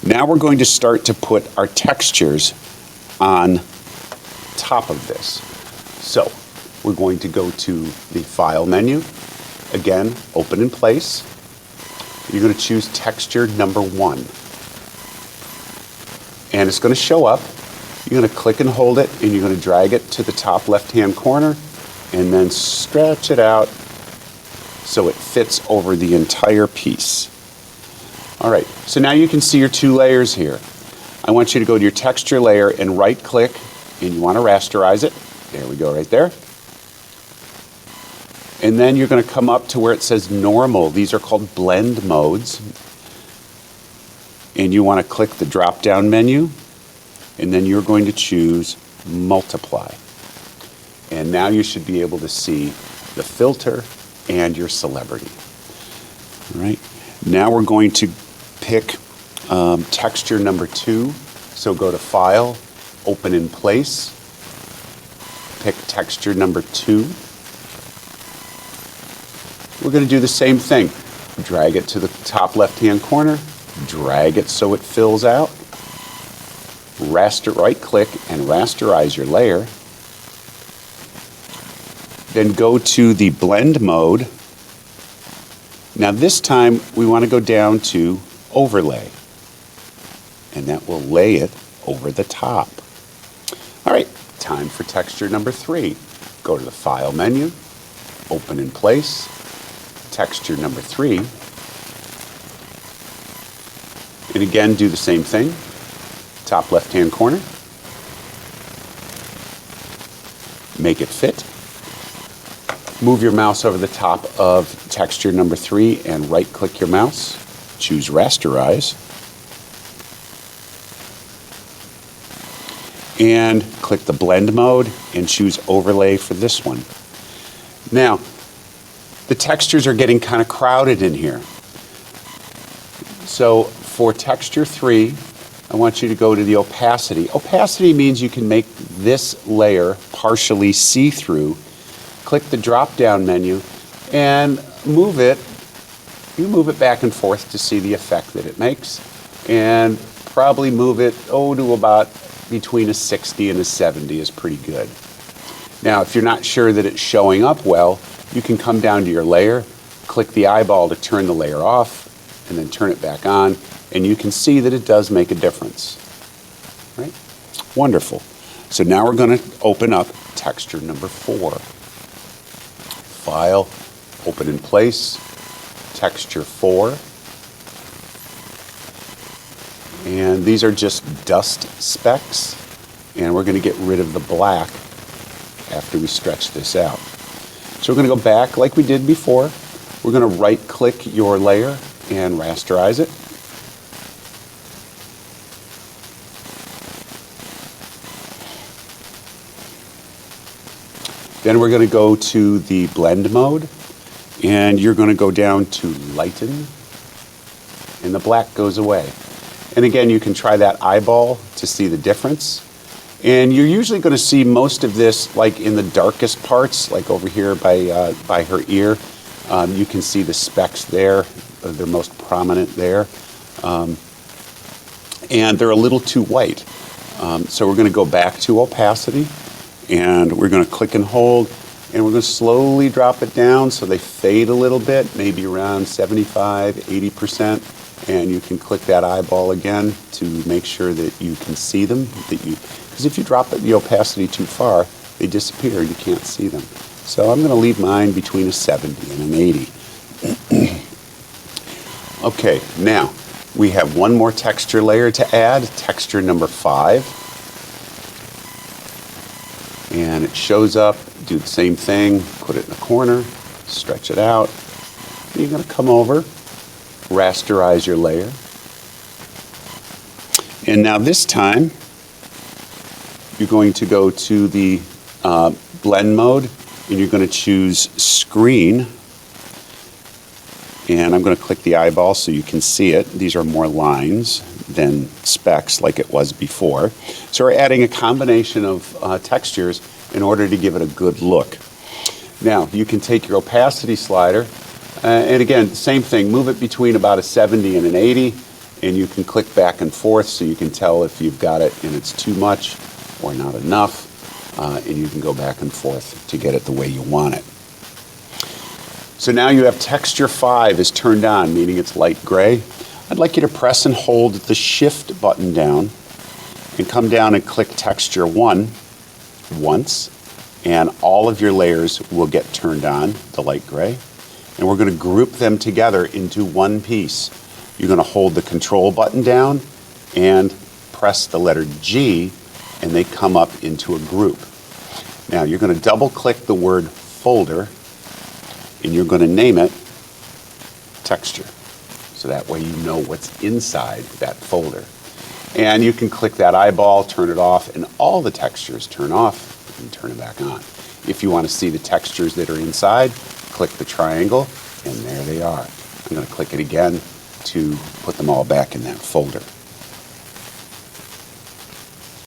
Now we're going to start to put our textures on top of this. So we're going to go to the File menu. Again, open in place. You're going to choose texture number 1. And it's going to show up. You're going to click and hold it, and you're going to drag it to the top left-hand corner, and then stretch it out so it fits over the entire piece. All right, so now you can see your 2 layers here. I want you to go to your texture layer and right-click, and you want to rasterize it. There we go, right there. And then you're going to come up to where it says normal. These are called blend modes. And you want to click the drop-down menu, and then you're going to choose multiply. And now you should be able to see the filter and your celebrity. All right. Now we're going to pick texture number 2. So go to File, Open in Place, pick texture number 2. We're going to do the same thing. Drag it to the top left-hand corner, drag it so it fills out, right-click and rasterize your layer. Then go to the blend mode. Now this time we want to go down to overlay, and that will lay it over the top. All right, time for texture number 3. Go to the File menu, Open in Place, texture number 3, and again do the same thing. Top left-hand corner, make it fit. Move your mouse over the top of texture number 3 and right-click your mouse. Choose Rasterize. And click the blend mode and choose Overlay for this one. Now, the textures are getting kind of crowded in here. So for texture 3, I want you to go to the opacity. Opacity means you can make this layer partially see-through. Click the drop-down menu and move it. You move it back and forth to see the effect that it makes, and probably move it to about between a 60 and a 70 is pretty good. Now, if you're not sure that it's showing up well, you can come down to your layer, click the eyeball to turn the layer off, and then turn it back on, and you can see that it does make a difference. Right? Wonderful. So now we're going to open up texture number 4. File, Open in Place, texture 4. And these are just dust specks, and we're going to get rid of the black after we stretch this out. So we're going to go back like we did before. We're going to right-click your layer and rasterize it. Then we're going to go to the blend mode, and you're going to go down to lighten, and the black goes away. And again, you can try that eyeball to see the difference. And you're usually going to see most of this like in the darkest parts, like over here by her ear. You can see the specks there. They're most prominent there. And they're a little too white. So we're going to go back to opacity, and we're going to click and hold, and we're going to slowly drop it down so they fade a little bit, maybe around 75, 80%. And you can click that eyeball again to make sure that you can see them. Because if you drop the opacity too far, they disappear. You can't see them. So I'm going to leave mine between a 70 and an 80. Okay, now we have one more texture layer to add, texture number 5. And it shows up, do the same thing, put it in the corner, stretch it out. And you're going to come over, rasterize your layer. And now this time, you're going to go to the blend mode, and you're going to choose screen. And I'm going to click the eyeball so you can see it. These are more lines than specks like it was before. So we're adding a combination of textures in order to give it a good look. Now, you can take your opacity slider, and again, same thing, move it between about a 70 and an 80, and you can click back and forth so you can tell if you've got it and it's too much or not enough, and you can go back and forth to get it the way you want it. So now you have texture 5 is turned on, meaning it's light gray. I'd like you to press and hold the shift button down and come down and click texture 1 once, and all of your layers will get turned on, the light gray. And we're going to group them together into one piece. You're going to hold the control button down and press the letter G, and they come up into a group. Now you're going to double click the word folder, and you're going to name it texture. So that way you know what's inside that folder. And you can click that eyeball, turn it off, and all the textures turn off and turn it back on. If you want to see the textures that are inside, click the triangle, and there they are. I'm going to click it again to put them all back in that folder.